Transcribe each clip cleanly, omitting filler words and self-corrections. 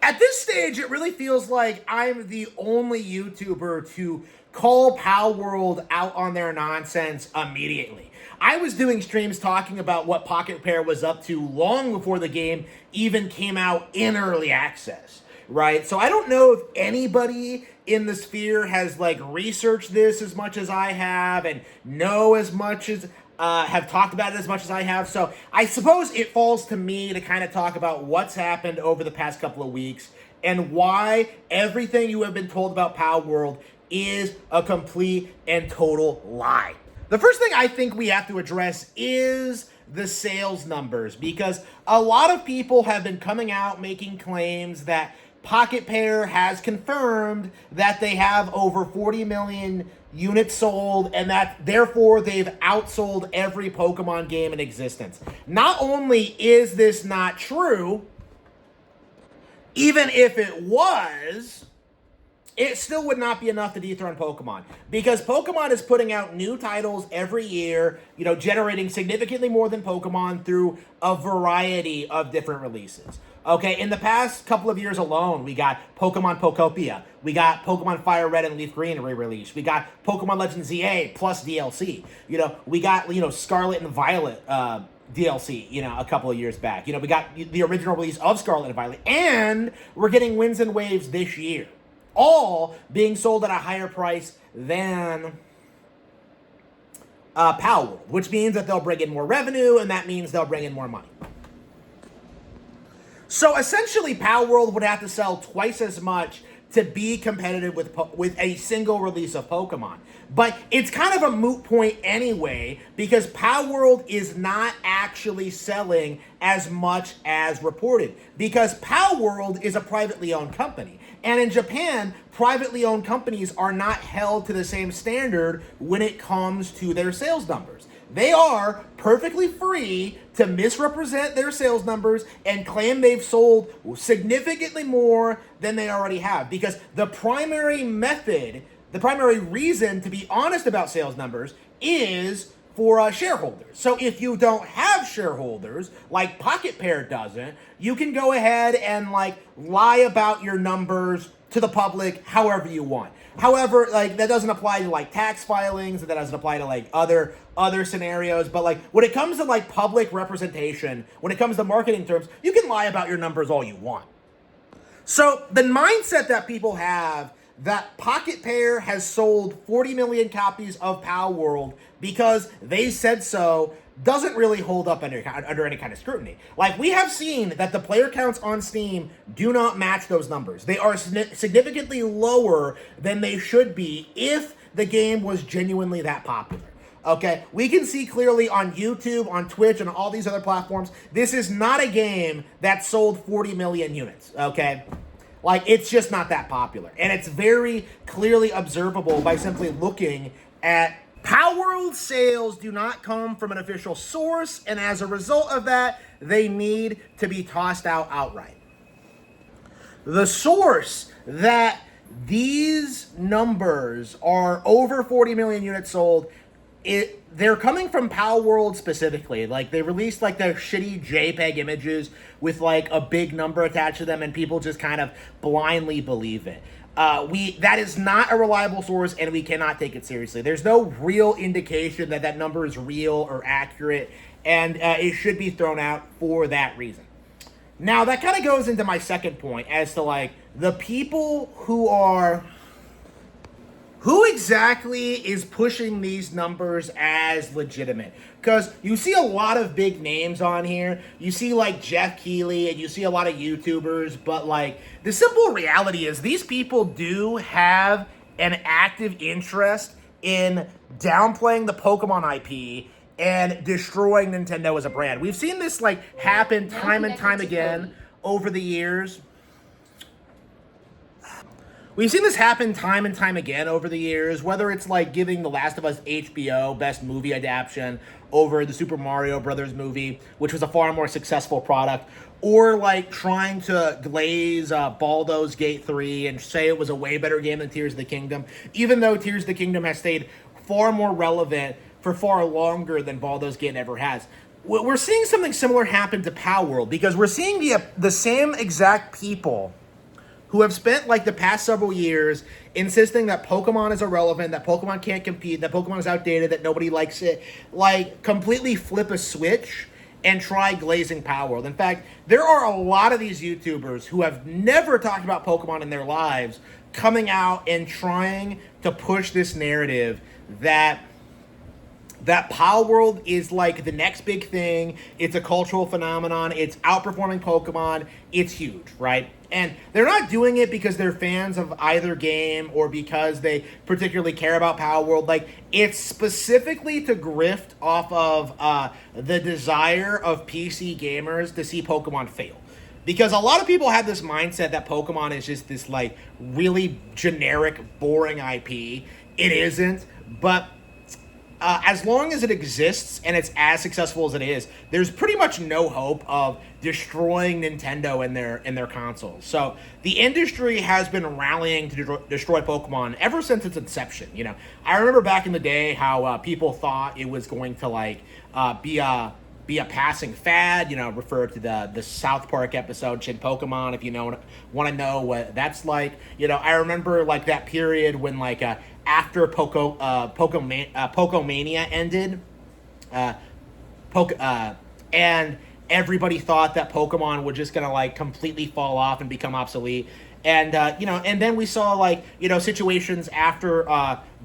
At this stage, it really feels like I'm the only YouTuber to call Palworld out on their nonsense immediately. I was doing streams talking about what Pocket Pair was up to long before the game even came out in early access, right? So I don't know if anybody in the sphere has like researched this as much as I have and know as much as have talked about it as much as I have. So I suppose it falls to me to kind of talk about what's happened over the past couple of weeks and why everything you have been told about Palworld is a complete and total lie. The first thing I think we have to address is the sales numbers, because a lot of people have been coming out making claims that Pocket Pair has confirmed that they have over 40 million units sold and that therefore they've outsold every Pokemon game in existence. Not only is this not true, even if it was, it still would not be enough to dethrone Pokemon, because Pokemon is putting out new titles every year, generating significantly more than Pokemon through a variety of different releases. Okay, in the past couple of years alone, we got Pokemon Pokopia, we got Pokemon Fire Red and Leaf Green re-release, we got Pokemon Legends ZA plus DLC, we got, Scarlet and Violet DLC, a couple of years back. We got the original release of Scarlet and Violet, and we're getting Winds and Waves this year, all being sold at a higher price than Palworld, which means that they'll bring in more revenue, and that means they'll bring in more money. So essentially, Palworld would have to sell twice as much to be competitive with a single release of Pokemon. But it's kind of a moot point anyway, because Palworld is not actually selling as much as reported, because Palworld is a privately owned company. And in Japan, privately owned companies are not held to the same standard when it comes to their sales numbers. They are perfectly free to misrepresent their sales numbers and claim they've sold significantly more than they already have, because the primary reason to be honest about sales numbers is for shareholders. So if you don't have shareholders, like Pocket Pair doesn't, you can go ahead and lie about your numbers to the public however you want. However, that doesn't apply to tax filings, and that doesn't apply to other scenarios. But when it comes to public representation, when it comes to marketing terms, you can lie about your numbers all you want. So the mindset that people have that Pocket Pair has sold 40 million copies of Palworld because they said so doesn't really hold up under any kind of scrutiny. We have seen that the player counts on Steam do not match those numbers. They are significantly lower than they should be if the game was genuinely that popular. Okay, we can see clearly on YouTube, on Twitch, and all these other platforms, this is not a game that sold 40 million units, okay? It's just not that popular. And it's very clearly observable by simply looking at Palworld sales do not come from an official source, and as a result of that, they need to be tossed out outright. The source that these numbers are over 40 million units sold, they're coming from Palworld specifically. They released their shitty JPEG images with a big number attached to them, and people just kind of blindly believe it. That is not a reliable source, and we cannot take it seriously. There's no real indication that number is real or accurate, and it should be thrown out for that reason. Now, that kind of goes into my second point as to the people who exactly is pushing these numbers as legitimate? Because you see a lot of big names on here. You see Jeff Keighley, and you see a lot of YouTubers, but the simple reality is these people do have an active interest in downplaying the Pokemon IP and destroying Nintendo as a brand. We've seen this happen time and time again over the years. We've seen this happen time and time again over the years, whether it's giving The Last of Us HBO Best Movie Adaptation over the Super Mario Brothers movie, which was a far more successful product, or trying to glaze Baldur's Gate 3 and say it was a way better game than Tears of the Kingdom, even though Tears of the Kingdom has stayed far more relevant for far longer than Baldur's Gate ever has. We're seeing something similar happen to Palworld, because we're seeing the same exact people who have spent like the past several years insisting that Pokemon is irrelevant, that Pokemon can't compete, that Pokemon is outdated, that nobody likes it, like completely flip a switch and try glazing Palworld. In fact, there are a lot of these YouTubers who have never talked about Pokemon in their lives coming out and trying to push this narrative that Palworld is like the next big thing. It's a cultural phenomenon. It's outperforming Pokemon. It's huge, right? And they're not doing it because they're fans of either game or because they particularly care about Palworld. Like, it's specifically to grift off of the desire of PC gamers to see Pokemon fail. Because a lot of people have this mindset that Pokemon is just this, like, really generic, boring IP. It isn't, but as long as it exists and it's as successful as it is, there's pretty much no hope of destroying Nintendo and their consoles. So the industry has been rallying to destroy Pokemon ever since its inception. You know, I remember back in the day how people thought it was going to like be a passing fad. You know, refer to the South Park episode Shin Pokemon if you want to know what that's like. You know, I remember like that period when like after Pokemania ended, and everybody thought that Pokemon was just gonna like completely fall off and become obsolete. And and then we saw like situations after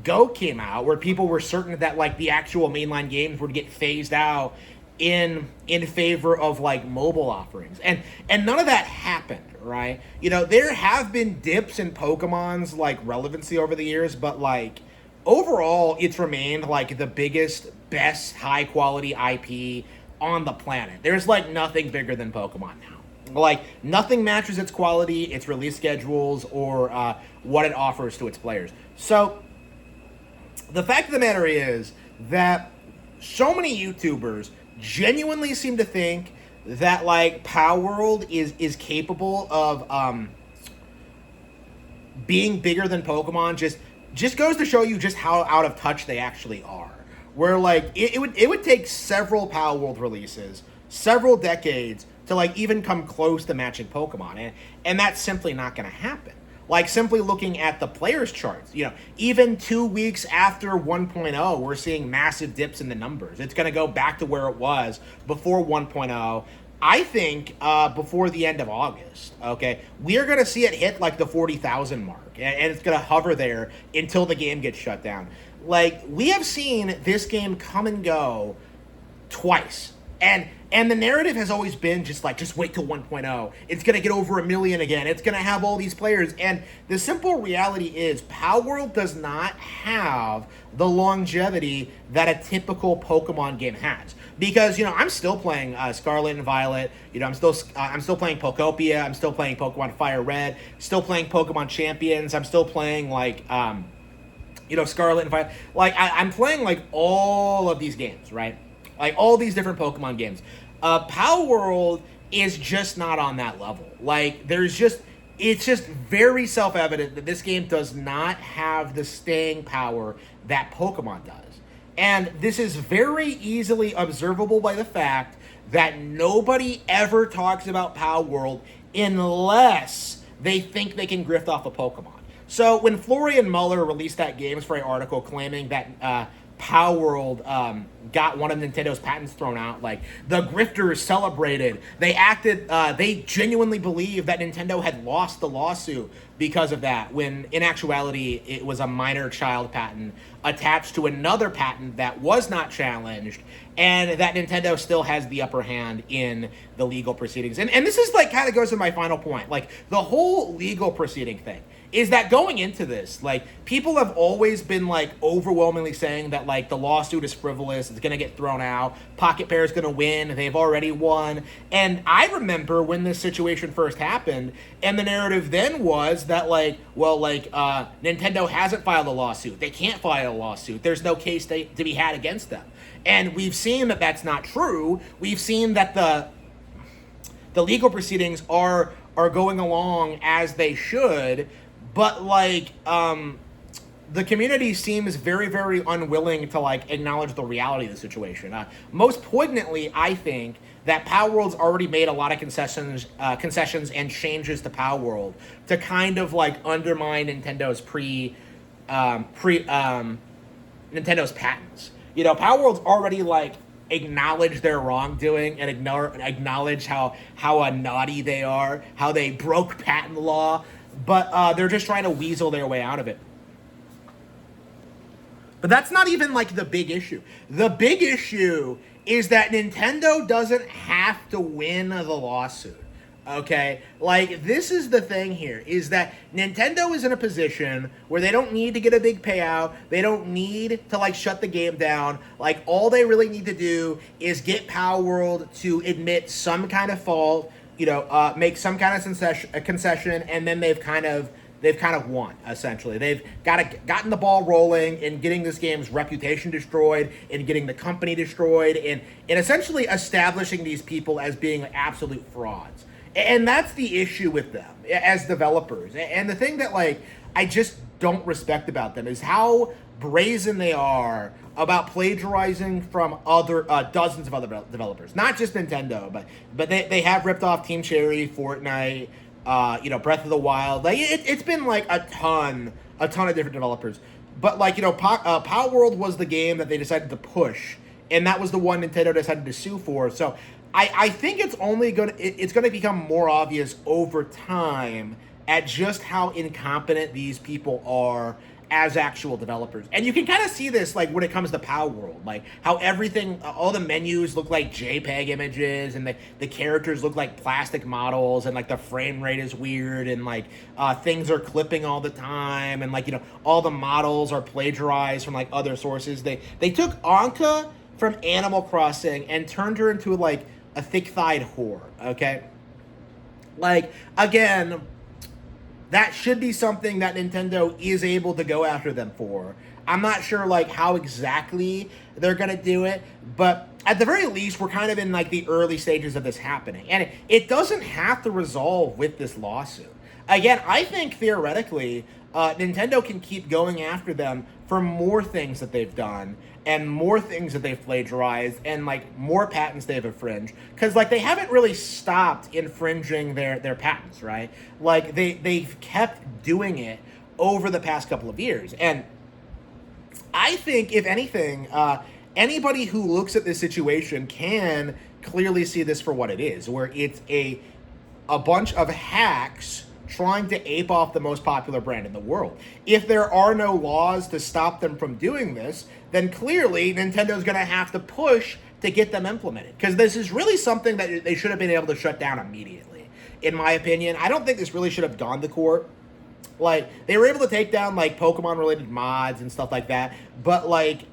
Go came out where people were certain that like the actual mainline games would get phased out in favor of like mobile offerings, and none of that happened, right? There have been dips in Pokemon's like relevancy over the years, but like overall it's remained like the biggest, best high quality IP on the planet. There's like nothing bigger than Pokemon now. Like nothing matches its quality, its release schedules, or what it offers to its players. So the fact of the matter is that so many YouTubers genuinely seem to think that like Palworld is capable of being bigger than Pokemon. Just goes to show you just how out of touch they actually are. Where like it would take several Palworld releases, several decades to like even come close to matching Pokemon, and that's simply not going to happen. Like simply looking at the players charts, even 2 weeks after 1.0, we're seeing massive dips in the numbers. It's going to go back to where it was before 1.0. I think before the end of August, okay, we are going to see it hit like the 40,000 mark, and it's going to hover there until the game gets shut down. Like, we have seen this game come and go twice. And the narrative has always been just wait till 1.0. It's going to get over 1 million again. It's going to have all these players. And the simple reality is Palworld does not have the longevity that a typical Pokemon game has. Because, I'm still playing Scarlet and Violet. I'm still playing Pokopia. I'm still playing Pokemon Fire Red. Still playing Pokemon Champions. I'm still playing, Scarlet and Violet. Like, I'm playing, like, all of these games, right? Like, all these different Pokemon games. Palworld is just not on that level. Like, it's just very self-evident that this game does not have the staying power that Pokemon does. And this is very easily observable by the fact that nobody ever talks about Palworld unless they think they can grift off a Pokemon. So when Florian Muller released that Games for an article claiming that Palworld got one of Nintendo's patents thrown out, like, the grifters celebrated. They genuinely believed that Nintendo had lost the lawsuit because of that, when in actuality it was a minor child patent attached to another patent that was not challenged, and that Nintendo still has the upper hand in the legal proceedings. And this is like kind of goes to my final point. Like, the whole legal proceeding thing is that going into this, like, people have always been, like, overwhelmingly saying that, like, the lawsuit is frivolous, it's going to get thrown out, Pocket Pair is going to win, they've already won. And I remember when this situation first happened, and the narrative then was that, like, well, like, Nintendo hasn't filed a lawsuit, they can't file a lawsuit, there's no case to be had against them. And we've seen that that's not true. We've seen that the legal proceedings are going along as they should. But, like, the community seems very, very unwilling to, like, acknowledge the reality of the situation. Most poignantly, I think that Palworld's already made a lot of concessions and changes to Palworld to kind of like undermine Nintendo's Nintendo's patents. You know, Palworld's already like acknowledged their wrongdoing and acknowledge how naughty they are, how they broke patent law, but they're just trying to weasel their way out of it. But that's not even like the big issue. The big issue is that Nintendo doesn't have to win the lawsuit. Okay? Like, this is the thing here, is that Nintendo is in a position where they don't need to get a big payout. They don't need to, like, shut the game down. Like, all they really need to do is get Palworld to admit some kind of fault, you know, make some kind of concession, and then they've kind of won, essentially. They've gotten the ball rolling in getting this game's reputation destroyed, in getting the company destroyed, in essentially establishing these people as being absolute frauds. And that's the issue with them as developers. And the thing that, like, I just don't respect about them is how brazen they are about plagiarizing from other dozens of other developers. Not just Nintendo, but they have ripped off Team Cherry, Fortnite, you know, Breath of the Wild. Like, it's been like a ton of different developers. But, like, you know, Palworld was the game that they decided to push, and that was the one Nintendo decided to sue for. So I think it's going to become more obvious over time at just how incompetent these people are as actual developers. And you can kind of see this, like, when it comes to Palworld, like how everything, all the menus look like JPEG images, and the characters look like plastic models, and like the frame rate is weird, and like things are clipping all the time, and like, you know, all the models are plagiarized from like other sources. They took Anka from Animal Crossing and turned her into like a thick-thighed whore, okay? Like, again, that should be something that Nintendo is able to go after them for. I'm not sure, like, how exactly they're going to do it, but at the very least, we're kind of in, like, the early stages of this happening. And it doesn't have to resolve with this lawsuit. Again, I think, theoretically, Nintendo can keep going after them for more things that they've done, and more things that they've plagiarized, and like more patents they've infringed, because like they haven't really stopped infringing their patents, right? Like they've kept doing it over the past couple of years. And I think, if anything, anybody who looks at this situation can clearly see this for what it is, where it's a bunch of hacks trying to ape off the most popular brand in the world. If there are no laws to stop them from doing this, then clearly Nintendo's going to have to push to get them implemented. Because this is really something that they should have been able to shut down immediately, in my opinion. I don't think this really should have gone to court. Like, they were able to take down, like, Pokemon-related mods and stuff like that, but, like,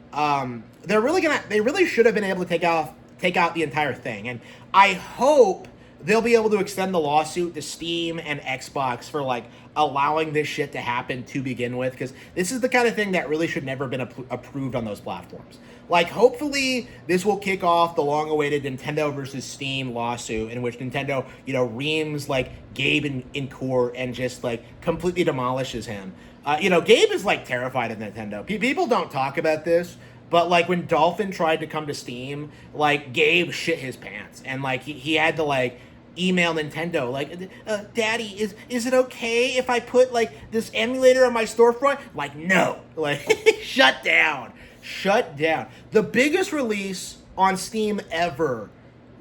they really should have been able to take out the entire thing. And I hope they'll be able to extend the lawsuit to Steam and Xbox for, like, allowing this shit to happen to begin with, because this is the kind of thing that really should never have been approved on those platforms. Like, hopefully this will kick off the long-awaited Nintendo versus Steam lawsuit, in which Nintendo, you know, reams, like, Gabe in court and just, like, completely demolishes him. You know, Gabe is, like, terrified of Nintendo. People don't talk about this, but, like, when Dolphin tried to come to Steam, like, Gabe shit his pants, and, like, he had to, like, email Nintendo, like, Daddy, is it okay if I put, like, this emulator on my storefront? Like, no. Like, shut down. The biggest release on Steam ever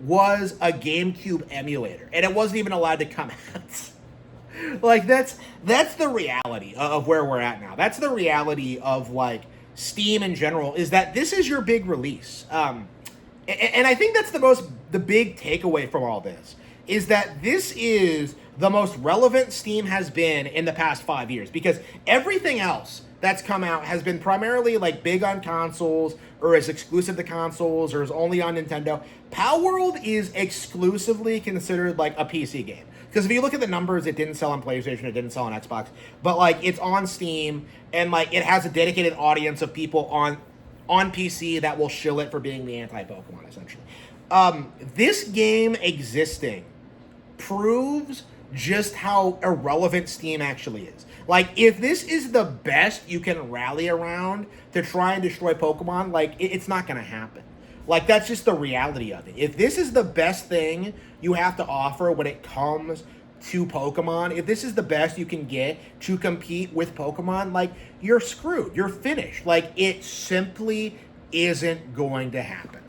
was a GameCube emulator, and it wasn't even allowed to come out. Like, that's the reality of where we're at now. That's the reality of, like, Steam in general, is that this is your big release. And I think that's the big takeaway from all this, is that this is the most relevant Steam has been in the past 5 years, because everything else that's come out has been primarily, like, big on consoles, or is exclusive to consoles, or is only on Nintendo. Palworld is exclusively considered, like, a PC game. Because if you look at the numbers, it didn't sell on PlayStation, it didn't sell on Xbox, but, like, it's on Steam, and, like, it has a dedicated audience of people on PC that will shill it for being the anti-Pokemon, essentially. This game existing proves just how irrelevant Steam actually is. Like, if this is the best you can rally around to try and destroy Pokemon, like, it's not going to happen. Like, that's just the reality of it. If this is the best thing you have to offer when it comes to Pokemon, if this is the best you can get to compete with Pokemon, like, you're screwed. You're finished. Like, it simply isn't going to happen.